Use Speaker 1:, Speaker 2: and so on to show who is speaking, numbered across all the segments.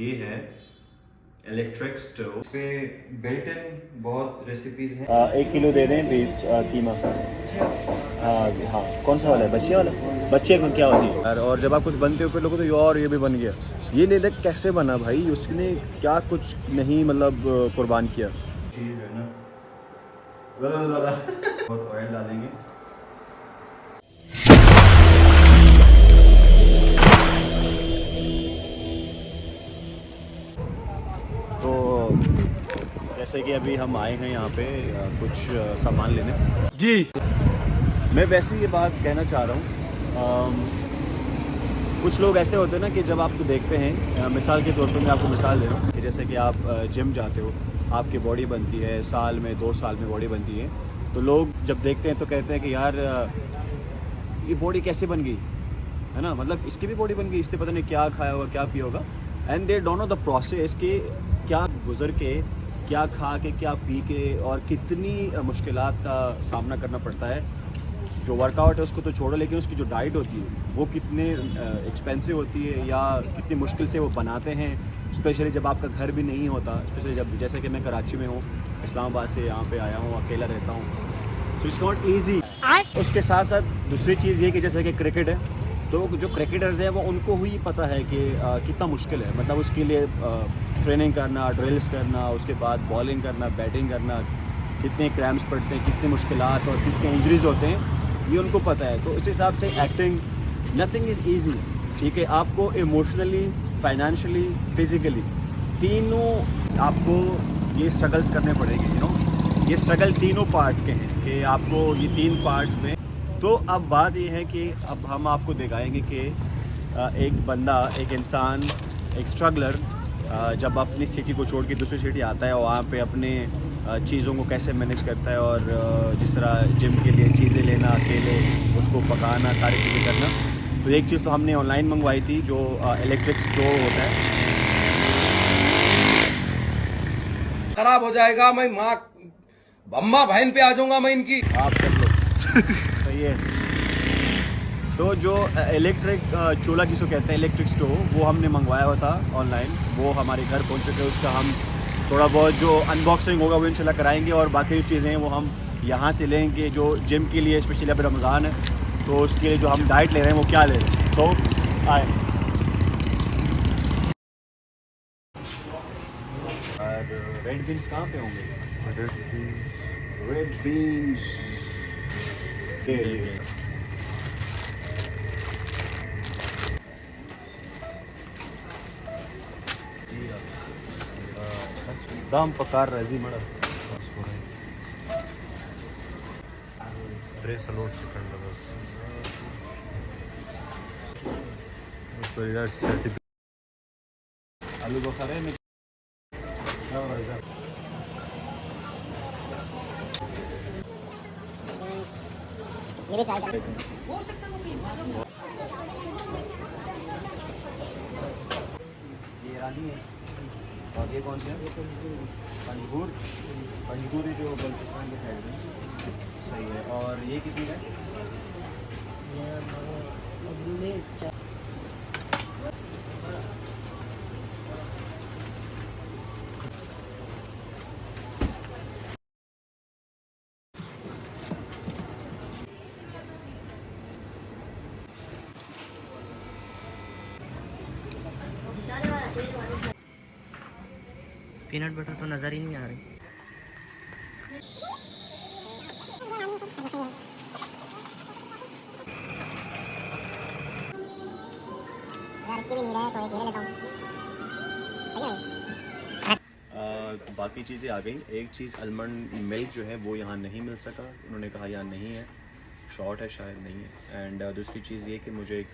Speaker 1: ये है electric stove पे बिल्ट इन बहुत रेसिपीज हैं।
Speaker 2: 1 किलो दे दें बीफ कीमा। हाँ हाँ, कौन सा वाला है? बच्चे वाला? बच्चे को क्या होती है यार। और जब आप कुछ बनते हो फिर लोगों तो और ये भी बन गया, ये नहीं देख कैसे बना भाई, उसने क्या कुछ नहीं मतलब कुर्बान किया।
Speaker 1: चीज़ है ना बहुत ऑयल डालेंगे।
Speaker 2: तो जैसे कि अभी हम आए हैं यहाँ पे कुछ सामान लेने जी। मैं वैसे ये बात कहना चाह रहा हूँ, कुछ लोग ऐसे होते हैं ना कि जब आपको देखते हैं, मिसाल के तौर पर मैं आपको मिसाल दे रहा हूँ कि जैसे कि आप जिम जाते हो, आपकी बॉडी बनती है, साल में 2 साल में बॉडी बनती है, तो लोग जब देखते हैं तो कहते हैं कि यार ये बॉडी कैसे बन गई, है ना, मतलब इसकी भी बॉडी बन गई, इसने पता नहीं क्या खाया होगा क्या पिया होगा। And they don't know the process कि क्या गुजर के, क्या खा के, क्या पी के और कितनी मुश्किलात का सामना करना पड़ता है। जो वर्कआउट है उसको तो छोड़ो, लेकिन उसकी जो डाइट होती है वो कितने एक्सपेंसिव होती है या कितनी मुश्किल से वो बनाते हैं, स्पेशली जब आपका घर भी नहीं होता, स्पेशली जब जैसे कि मैं कराची में हूँ, इस्लामाबाद से यहाँ पे आया हूँ, अकेला रहता हूँ, सो इट्स नॉट ईजी। उसके साथ साथ दूसरी चीज़ ये कि जैसे कि क्रिकेट है, तो जो क्रिकेटर्स हैं वो उनको ही पता है कि कितना मुश्किल है, मतलब उसके लिए ट्रेनिंग करना, ड्रिल्स करना, उसके बाद बॉलिंग करना, बैटिंग करना, कितने क्रैम्प्स पड़ते हैं, कितने मुश्किलात और कितने इंजरीज होते हैं, ये उनको पता है। तो उस हिसाब से एक्टिंग, नथिंग इज़ ईजी, ठीक है। आपको इमोशनली, फाइनेंशियली, फिज़िकली तीनों आपको ये स्ट्रगल्स करने पड़ेंगे, यू नो। ये स्ट्रगल तीनों पार्ट्स के हैं कि आपको ये 3 पार्ट्स में। तो अब बात ये है कि अब हम आपको दिखाएंगे कि एक बंदा, एक इंसान, एक स्ट्रगलर जब अपनी सिटी को छोड़ के दूसरी सिटी आता है और वहाँ पे अपने चीज़ों को कैसे मैनेज करता है, और जिस तरह जिम के लिए चीज़ें लेना, अकेले उसको पकाना, सारी चीज़ें करना। तो एक चीज़ तो हमने ऑनलाइन मंगवाई थी जो इलेक्ट्रिक स्टोव होता है।
Speaker 3: खराब हो जाएगा, मैं माँ अम्मा बहन पे आ जाऊंगा मैं इनकी।
Speaker 2: आप कर लो सही है। तो जो इलेक्ट्रिक चूल्हा जिसको कहते हैं इलेक्ट्रिक स्टोव, वो हमने मंगवाया हुआ था ऑनलाइन, वो हमारे घर पहुंच चुके हैं। उसका हम थोड़ा बहुत जो अनबॉक्सिंग होगा वो इंशाल्लाह कराएंगे, और बाकी चीज़ें वो हम यहाँ से लेंगे। जो जिम के लिए स्पेशली अभी रमज़ान है तो उसके लिए जो हम डाइट ले रहे हैं वो क्या ले रहे हैं। सो आए, और रेड बीन्स कहाँ पे होंगे? रेड बीन्स दम पकार रजी मड़ा 3 सलोट सेकंड बस उसको इधर सर्टिफिकेट आलू बुखारे में
Speaker 4: मेरे चाय का
Speaker 2: ये रानी है, और ये कौन सी है? पंजगुर, पंजगुरी जो बल्तिस्तान के साइड में, सही है। और ये कितनी है?
Speaker 4: पीनट बटर तो नज़र ही नहीं आ रही।
Speaker 2: बाकी चीज़ें आ गई। एक चीज़ आलमंड मिल्क जो है वो यहाँ नहीं मिल सका, उन्होंने कहा यहाँ नहीं है, शॉर्ट है शायद, नहीं है। एंड दूसरी चीज़ ये कि मुझे एक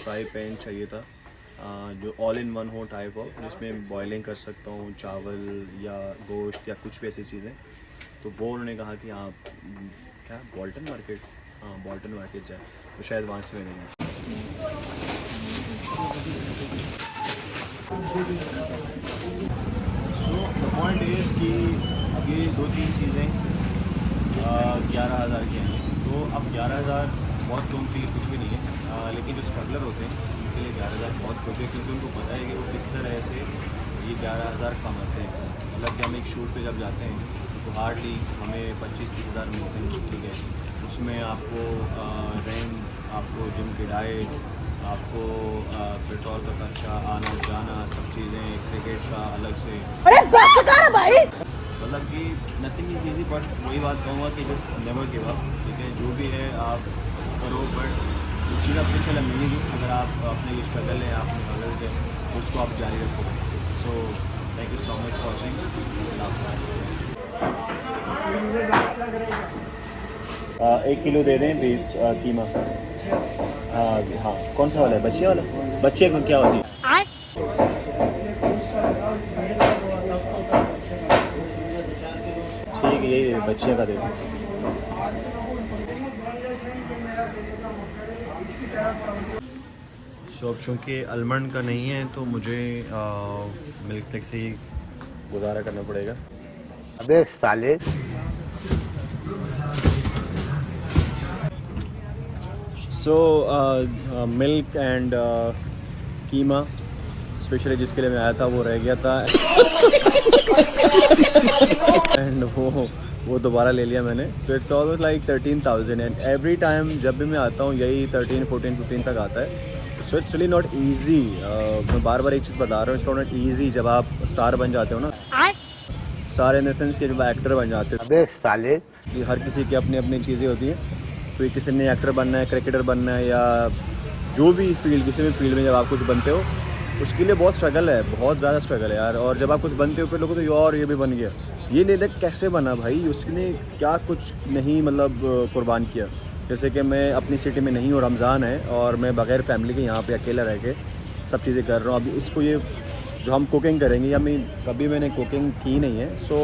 Speaker 2: फ्राई पैन चाहिए था जो ऑल इन वन हो टाइप ऑफ, जिसमें बॉयलिंग कर सकता हूँ चावल या गोश्त या कुछ भी ऐसी चीज़ें। तो वो उन्होंने कहा कि हाँ क्या बॉल्टन मार्केट, हाँ बॉल्टन मार्केट जाए, तो शायद वहाँ से मिलेंगे। सो द पॉइंट इज़ कि अब ये 2-3 चीज़ें 11,000 की हैं। तो अब 11,000 बहुत लोगों के लिए कुछ भी नहीं है, लेकिन जो स्ट्रगलर होते हैं उनके लिए 11,000 बहुत कुछ है, क्योंकि उनको पता है कि वो किस तरह 11,000 कमाते हैं। मतलब कि हम एक शूट पे जब जाते हैं तो हार्डली हमें 25-30 हज़ार मिलते हैं, ठीक है। उसमें आपको रेंट, आपको जिम की डाइट, आपको पेट्रोल का खर्चा, आना जाना, सब चीज़ें, क्रिकेट का अलग से, मतलब कि नथिंग इज ईजी। बट वही बात कहूँगा कि जस्ट नेवर गिव अप, ठीक है। जो भी है आप करो, बट जो चीज़ आपको चला मिलेगी, अगर आप अपने जो स्ट्रगल है, आपने स्ट्रगल है, उसको आप जारी रखो। So thank you so much for watching. 1 kilo दे दें बीफ कीमा। हाँ, कौन सा वाला है? बच्चे वाला? बच्चे को क्या होती है? ठीक है, यही बच्चे का दे दो। सो अब चूँकि अलमंड का नहीं है तो मुझे मिल्क प्लेक से ही गुजारा करना पड़ेगा।
Speaker 5: अबे साले।
Speaker 2: So milk and keema specially जिसके लिए मैं आया था वो रह गया था एंड वो दोबारा ले लिया मैंने। So it's almost like 13,000 and every time जब भी मैं आता हूँ यही 13, 14, 15 तक आता है। So it's really not easy. मैं बार बार एक चीज़ बता रहा हूँ, इट्स नॉट ईजी। जब आप स्टार बन जाते हो ना, स्टार इन द सेंस कि जब एक्टर बन जाते हो,
Speaker 5: अबे साले।
Speaker 2: कि हर किसी की अपनी अपनी चीज़ें होती हैं। कोई किसी ने एक्टर बनना है, क्रिकेटर बनना है, या जो भी फील्ड, किसी भी फील्ड में जब आप कुछ बनते हो उसके लिए बहुत स्ट्रगल है, बहुत ज़्यादा स्ट्रगल है यार। और जब आप कुछ बनते हो फिर लोगों तो यार ये भी बन गया, ये नहीं देख कैसे बना भाई, उसने क्या कुछ नहीं मतलब कुर्बान किया। जैसे कि मैं अपनी सिटी में नहीं हूँ, रमज़ान है और मैं बग़ैर फैमिली के यहाँ पे अकेला रह के सब चीज़ें कर रहा हूँ। अभी इसको ये जो हम कुकिंग करेंगे, या मैं कभी मैंने कुकिंग की नहीं है, सो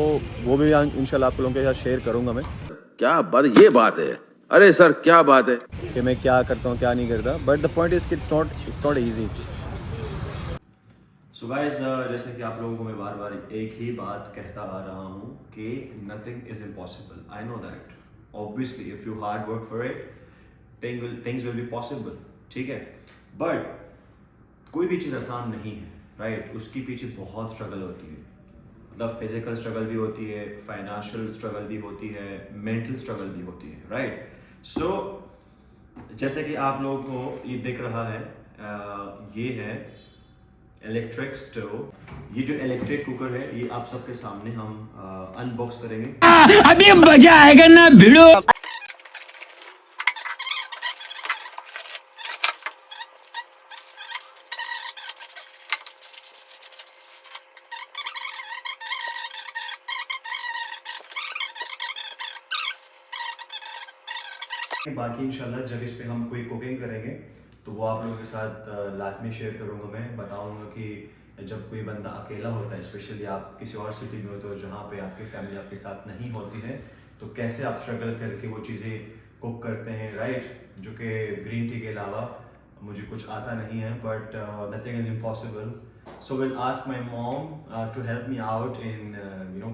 Speaker 2: वो भी इंशाल्लाह आप लोगों के साथ शेयर करूँगा मैं।
Speaker 6: क्या बात, ये बात है? अरे सर क्या बात है
Speaker 2: कि मैं क्या करता हूँ क्या नहीं करता। बट द पॉइंट इज़ कि it's not easy. So guys, जैसे कि आप लोगों को मैं बार बार एक ही बात कहता आ रहा हूँ कि nothing is impossible. I know that obviously if you hard work for it things will be possible, ठीक है। बट कोई भी चीज़ आसान नहीं है, राइट। उसके पीछे बहुत स्ट्रगल होती है, मतलब फिजिकल स्ट्रगल भी होती है, फाइनेंशियल स्ट्रगल भी होती है, मेंटल स्ट्रगल भी होती है, राइट। सो जैसे कि आप लोगों को ये दिख रहा है, ये है इलेक्ट्रिक स्टोव। ये जो इलेक्ट्रिक कुकर है ये आप सबके सामने हम अनबॉक्स करेंगे।
Speaker 7: अभी मजा आएगा ना भिड़ो।
Speaker 2: बाकी इंशाल्लाह जब इस पे हम कोई कुकिंग करेंगे तो वो आप लोगों के साथ लाजमी शेयर करूँगा। मैं बताऊँगा कि जब कोई बंदा अकेला होता है, स्पेशली आप किसी और सिटी में होते हो जहाँ पे आपकी फैमिली आपके साथ नहीं होती है, तो कैसे आप स्ट्रगल करके वो चीज़ें कुक करते हैं, राइट। जो कि ग्रीन टी के अलावा मुझे कुछ आता नहीं है, but nothing is impossible. So will ask my mom to help me out in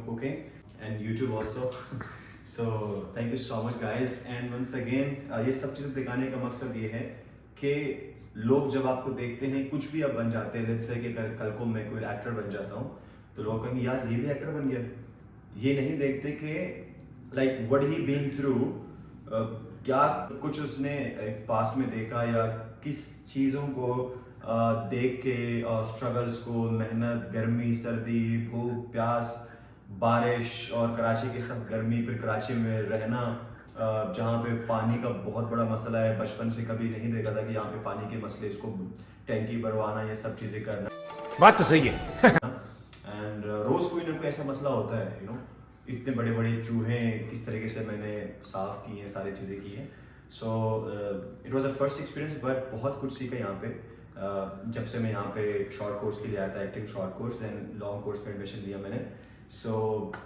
Speaker 2: cooking and YouTube also. So thank you so much guys and once again ये सब चीज़ें दिखाने का मकसद ये है कि लोग जब आपको देखते हैं कुछ भी आप बन जाते हैं, लेट्स से कि कल को मैं कोई एक्टर बन जाता हूँ तो लोग कहेंगे यार ये भी एक्टर बन गया। ये नहीं देखते कि like what he been through, क्या कुछ उसने पास्ट में देखा या किस चीज़ों को देख के, स्ट्रगल्स को, मेहनत, गर्मी, सर्दी, भूख, प्यास, बारिश और कराची की सब गर्मी, फिर कराची में रहना जहाँ पे पानी का बहुत बड़ा मसला है। बचपन से कभी नहीं देखा था कि यहाँ पे पानी के मसले, इसको टैंकी भरवाना, ये सब चीज़ें करना।
Speaker 7: बात तो सही है।
Speaker 2: एंड रोज़ कोई ना कोई ऐसा मसला होता है, इतने बड़े बड़े चूहे किस तरीके से मैंने साफ़ किए हैं, सारी चीज़ें की हैं। So it was a first experience, but बहुत कुछ सीखा यहाँ पे। जब से मैं यहाँ पे शॉर्ट कोर्स के लिए आया था, acting short course, and long course में एडमिशन लिया मैंने। So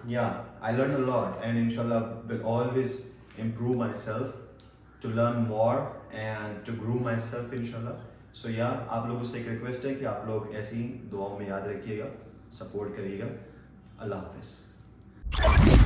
Speaker 2: yeah, I learned a lot and inshallah will always improve myself to learn more and to grow myself inshallah. So yeah, आप लोगों से एक रिक्वेस्ट है कि आप लोग ऐसी दुआओं में याद रखिएगा, सपोर्ट करिएगा। अल्लाह हाफिज़।